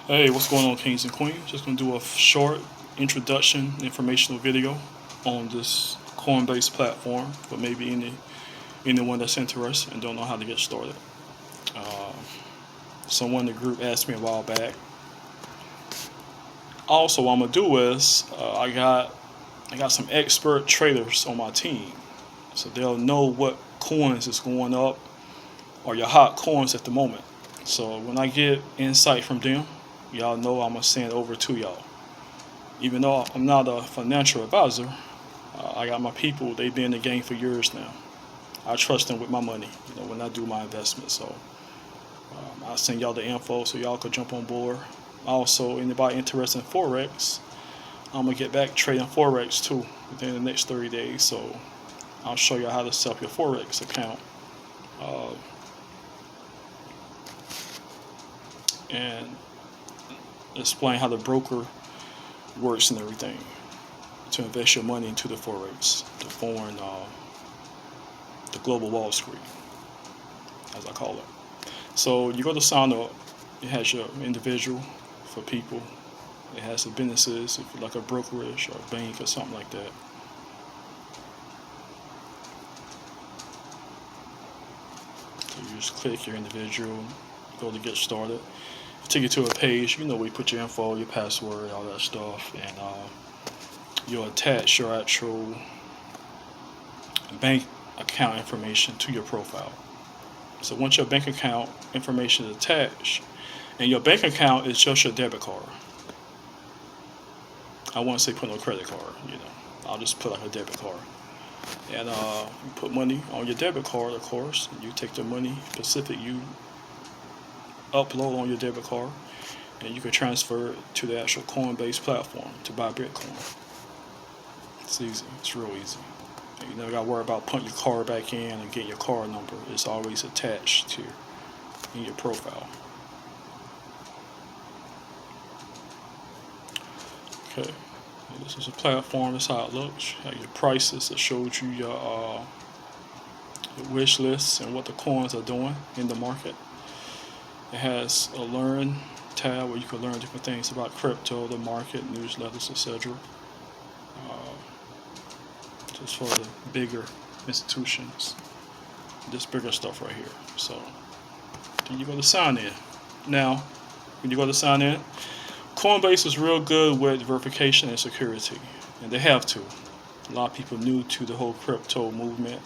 Hey, what's going on, kings and queens? Just gonna do a short introduction, informational video on this Coinbase platform for maybe anyone that's interested and don't know how to get started. Uh, Someone in the group asked me a while back. Also, what I'm gonna do is I got some expert traders on my team, so they'll know what coins is going up or your hot coins at the moment. So when I get insight from them, y'all know I'm gonna send it over to y'all. Even though I'm not a financial advisor, I got my people. They've been in the game for years now. I trust them with my money, when I do my investments. So I'll send y'all the info so y'all could jump on board. Also, anybody interested in Forex, I'm gonna get back trading Forex too within the next 30 days. So I'll show you how to set up your Forex account. Uh, and explain how the broker works and everything to invest your money into the Forex, the global Wall Street, as I call it. So you go to sign up. It has your individual for people. It has the businesses, if you're like a brokerage or a bank or something like that. So you just click your individual, go to get started. Take you to a page, where you put your info, your password, all that stuff, and you'll attach your actual bank account information to your profile. So once your bank account information is attached, and your bank account is just your debit card. I won't say put no credit card, I'll just put like a debit card. And you put money on your debit card, of course. And you take the money specific you upload on your debit card, and you can transfer it to the actual Coinbase platform to buy Bitcoin. It's easy. It's real easy. You never got to worry about putting your card back in and getting your card number. It's always attached to in your profile. Okay. And this is a platform. That's how it looks. You have your prices. It shows you your wish lists and what the coins are doing in the market. It has a learn tab where you can learn different things about crypto, the market, newsletters, etc. Just for the bigger institutions, this bigger stuff right here. So then you go to sign in. Now, when you go to sign in, Coinbase is real good with verification and security, and they have to. A lot of people new to the whole crypto movement,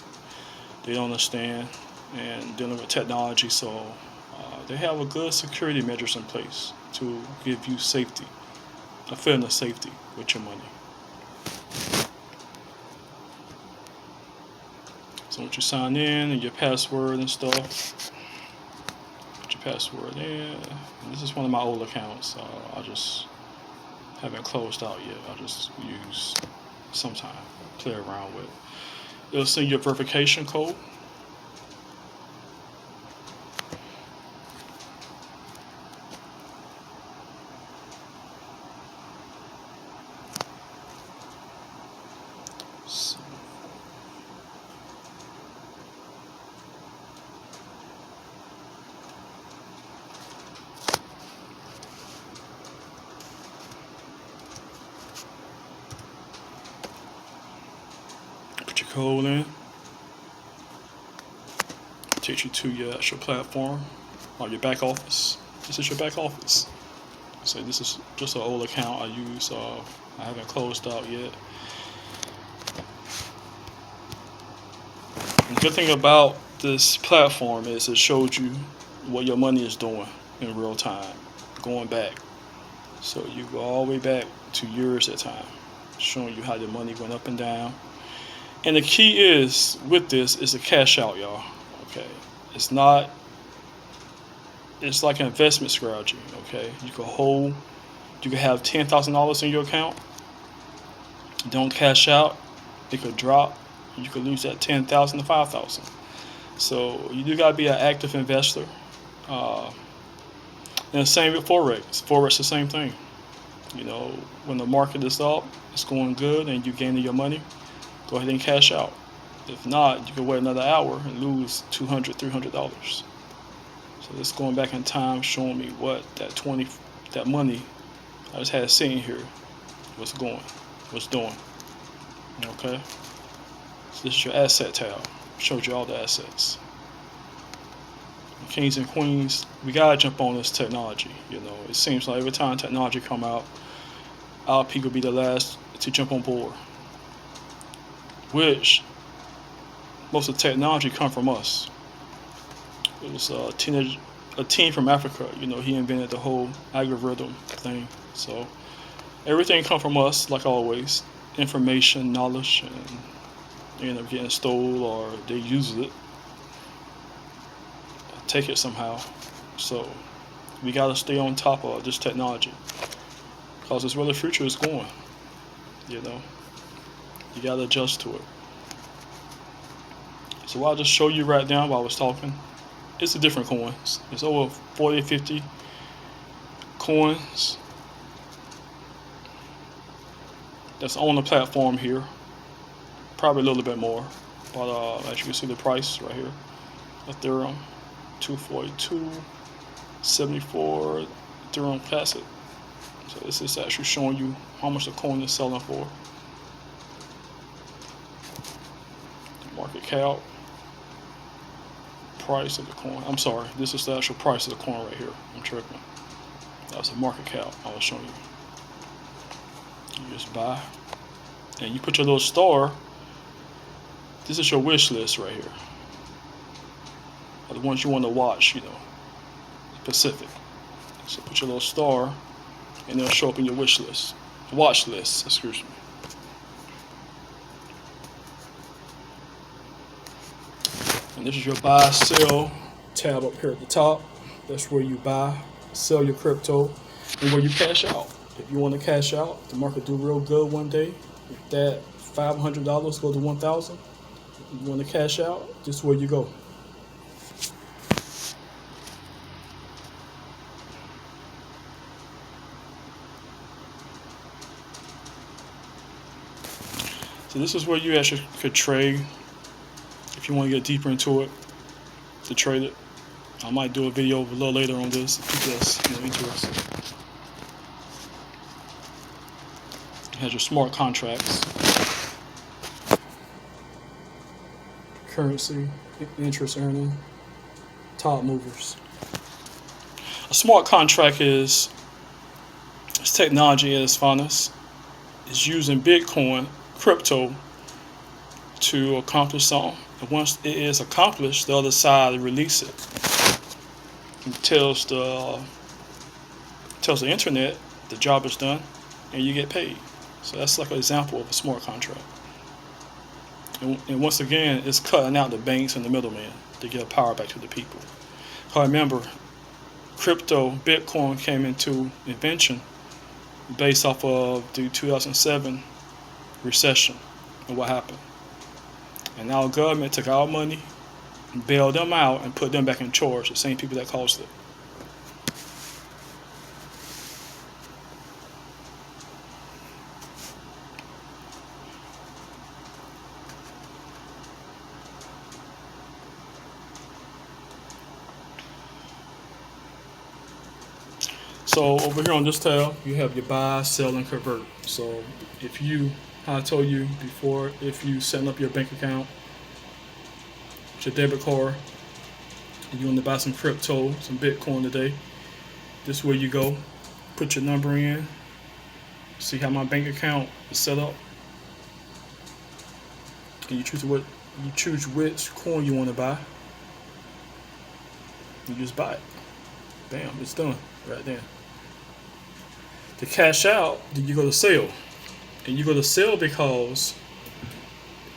they don't understand and dealing with technology, so they have a good security measures in place to give you safety, a feeling of safety with your money. So once you sign in and your password and stuff, put your password in. And this is one of my old accounts. I just haven't closed out yet. I just use sometime, play around with. It'll send you a verification code. Put your code in. Takes you to your actual platform or your back office. This is your back office. So this is just an old account I use. I haven't closed out yet. The good thing about this platform is it shows you what your money is doing in real time, going back. So you go all the way back to years at a time, showing you how the money went up and down. And the key is with this is the cash out, y'all. Okay, it's like an investment strategy. Okay, you can have $10,000 in your account. Don't cash out, it could drop. You could lose that 10,000 to 5,000. So you do gotta be an active investor. And the same with Forex. Forex the same thing. When the market is up, it's going good, and you gaining your money, go ahead and cash out. If not, you can wait another hour and lose $200, $300. So it's going back in time, showing me what that that money I just had sitting here, what's doing. Okay, so this is your asset tab. Showed you all the assets. Kings and queens, we gotta jump on this technology. It seems like every time technology come out, our people be the last to jump on board. Which most of the technology come from us. It was a team from Africa. He invented the whole algorithm thing. So everything come from us, like always. Information, knowledge, and end up getting stolen or they use it, take it somehow. So we gotta stay on top of this technology because it's where the future is going. You gotta adjust to it. So I'll just show you right now while I was talking. It's the different coins. It's over 40, 50 coins that's on the platform here. Probably a little bit more, but as you can see the price right here, Ethereum 242.74 Ethereum Classic. So this is actually showing you how much the coin is selling for. The market cap, price of the coin. I'm sorry, this is the actual price of the coin right here. I'm tripping. That's the market cap I was showing you. You just buy, and you put your little star. This is your wish list right here. The ones you want to watch, specific. So put your little star, and it'll show up in your wish list, watch list. Excuse me. And this is your buy, sell tab up here at the top. That's where you buy, sell your crypto, and where you cash out. If you want to cash out, the market do real good one day. If that $500 go to 1,000, you want to cash out, this is where you go. So this is where you actually could trade if you want to get deeper into it, to trade it. I might do a video a little later on this if people that's interested. It has your smart contracts, currency, interest earning, top movers. A smart contract is technology at its finest. It's using Bitcoin, crypto, to accomplish something. And once it is accomplished, the other side release it. It tells the internet the job is done, and you get paid. So that's like an example of a smart contract. And once again, it's cutting out the banks and the middlemen to give power back to the people. I remember, crypto, Bitcoin came into invention based off of the 2007 recession and what happened. And our government took our money, bailed them out, and put them back in charge, the same people that caused it. So over here on this tab, you have your buy, sell, and convert. So if you, how I told you before, if you set up your bank account, your debit card, and you want to buy some crypto, some Bitcoin today, this is where you go. Put your number in. See how my bank account is set up. And you choose which coin you want to buy. You just buy it. Bam, it's done right there. To cash out, then you go to sell. And you go to sell because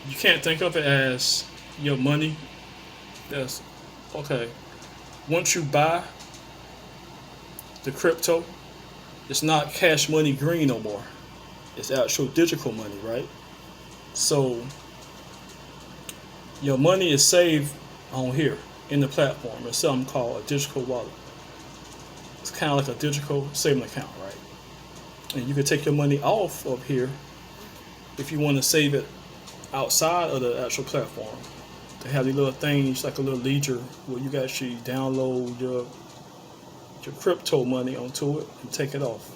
you can't think of it as your money. That's okay. Once you buy the crypto, it's not cash money green no more. It's actual digital money, right? So your money is saved on here in the platform. It's something called a digital wallet. It's kind of like a digital saving account, right? And you can take your money off of here if you want to save it outside of the actual platform. They have these little things like a little ledger where you can actually download your your crypto money onto it and take it off.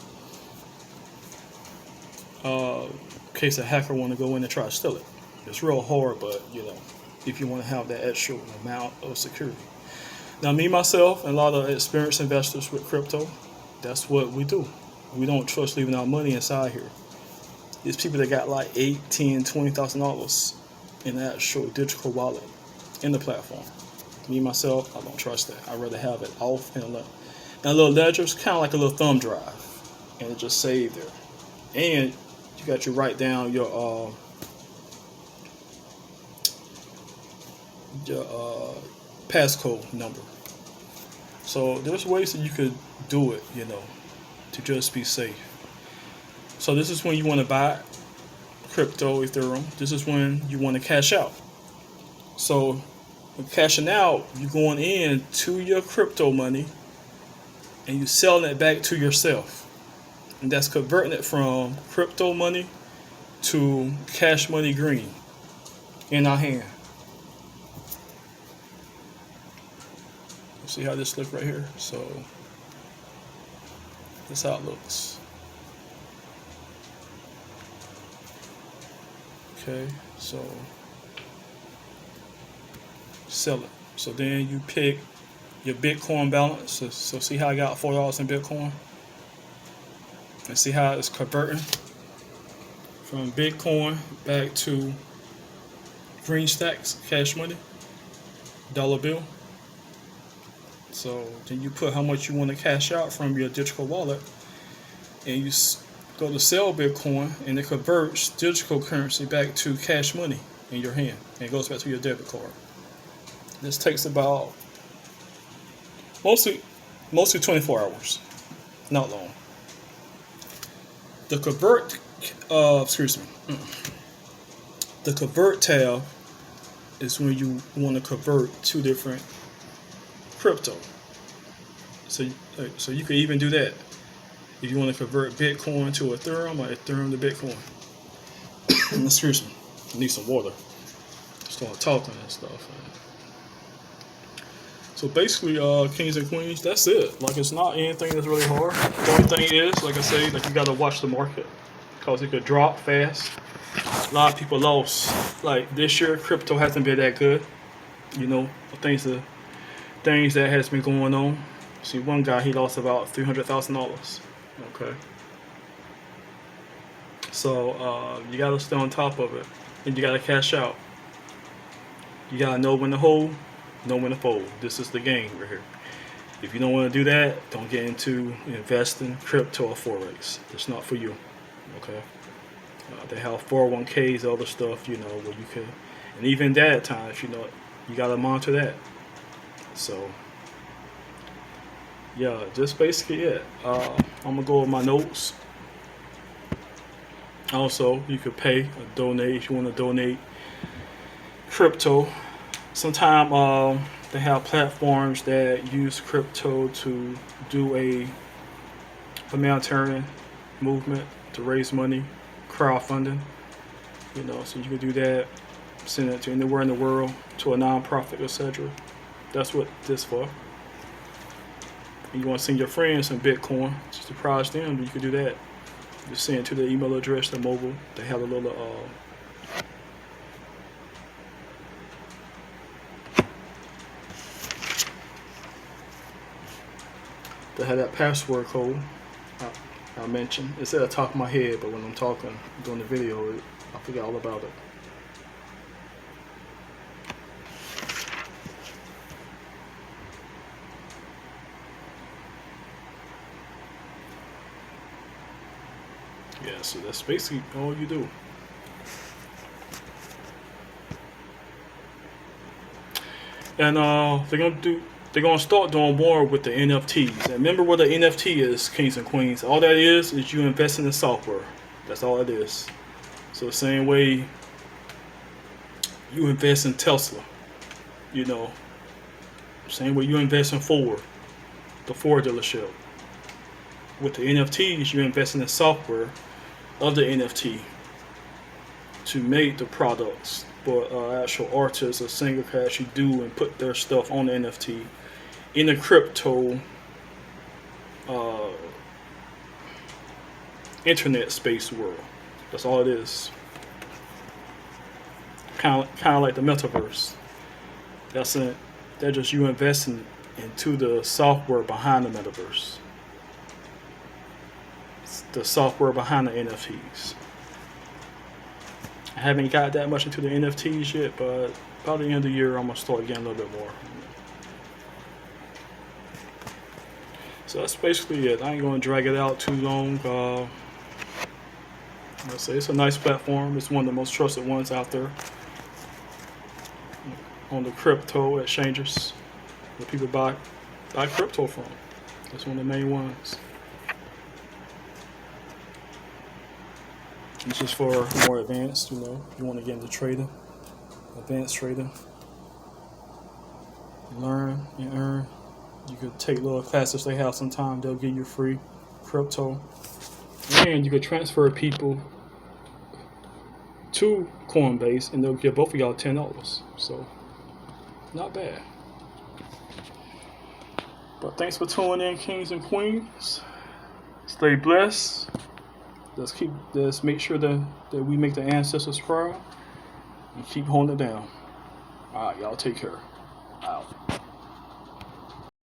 In case a hacker want to go in and try to steal it. It's real hard, but if you want to have that extra amount of security. Now, me, myself, and a lot of experienced investors with crypto, that's what we do. We don't trust leaving our money inside here. There's people that got like $8, $10, $20,000 in the actual digital wallet in the platform. Me, myself, I don't trust that. I'd rather have it off in a little ledger. It's kind of like a little thumb drive, and it just saved there. And you got to write down your passcode number. So there's ways that you could do it, to just be safe. So this is when you want to buy crypto, Ethereum. This is when you want to cash out. So when cashing out, you're going in to your crypto money and you're selling it back to yourself. And that's converting it from crypto money to cash money green in our hand. See how this looks right here? So that's how it looks. Okay, so sell it. So then you pick your Bitcoin balance. So see how I got $4 in Bitcoin? And see how it's converting from Bitcoin back to green stacks, cash money, dollar bill. So then you put how much you want to cash out from your digital wallet, and you go to sell Bitcoin, and it converts digital currency back to cash money in your hand, and it goes back to your debit card. This takes about mostly 24 hours, not long. The The convert tab is when you want to convert two different crypto. So you can even do that if you want to convert Bitcoin to Ethereum or Ethereum to Bitcoin. Excuse me, I need some water. Start talking and stuff. So basically, kings and queens, that's it. Like, it's not anything that's really hard. The only thing is, like I say, like, you gotta watch the market because it could drop fast. A lot of people lost. Like this year, crypto hasn't been that good. The things that has been going on. See, one guy, he lost about $300,000. Okay. So you gotta stay on top of it, and you gotta cash out. You gotta know when to hold, know when to fold. This is the game right here. If you don't want to do that, don't get into investing crypto or forex. It's not for you. Okay. They have 401ks, other stuff, where you can, and even that at times, you gotta monitor that. So yeah, just basically it. I'm gonna go with my notes. Also, you could pay or donate if you want to donate crypto. Sometimes they have platforms that use crypto to do a humanitarian movement to raise money, crowdfunding. So you can do that, send it to anywhere in the world, to a non-profit, etc. That's what this for. And you want to send your friends some Bitcoin to surprise them, you can do that. Just send it to their email address, their mobile. They have a little they have that password code I mentioned. It's at the top of my head, but when I'm talking during the video, I forget all about it. Yeah, so that's basically all you do. And they're gonna start doing more with the NFTs. And remember what the NFT is, kings and queens. All that is you invest in the software. That's all it is. So the same way you invest in Tesla, same way you invest in Ford, the Ford dealership. With the NFTs, you invest in the software of the NFT to make the products for actual artists or singer can actually do and put their stuff on the NFT in the crypto uh, internet space world. That's all it is. Kind of like the metaverse. That's it. They're just you investing into the software behind the metaverse. It's the software behind the NFTs. I haven't got that much into the NFTs yet, but by the end of the year, I'm gonna start getting a little bit more. So that's basically it. I ain't gonna drag it out too long. Let's say it's a nice platform. It's one of the most trusted ones out there on the crypto exchanges that people buy crypto from. That's one of the main ones. It's just for more advanced, you know, if you want to get into trading, advanced trading, learn and earn. You could take little classes they have sometimes, they'll give you free crypto. And you could transfer people to Coinbase and they'll give both of y'all $10. So, not bad. But thanks for tuning in, kings and queens. Stay blessed. Let's make sure that we make the ancestors proud and keep holding it down. Alright, y'all take care. Out.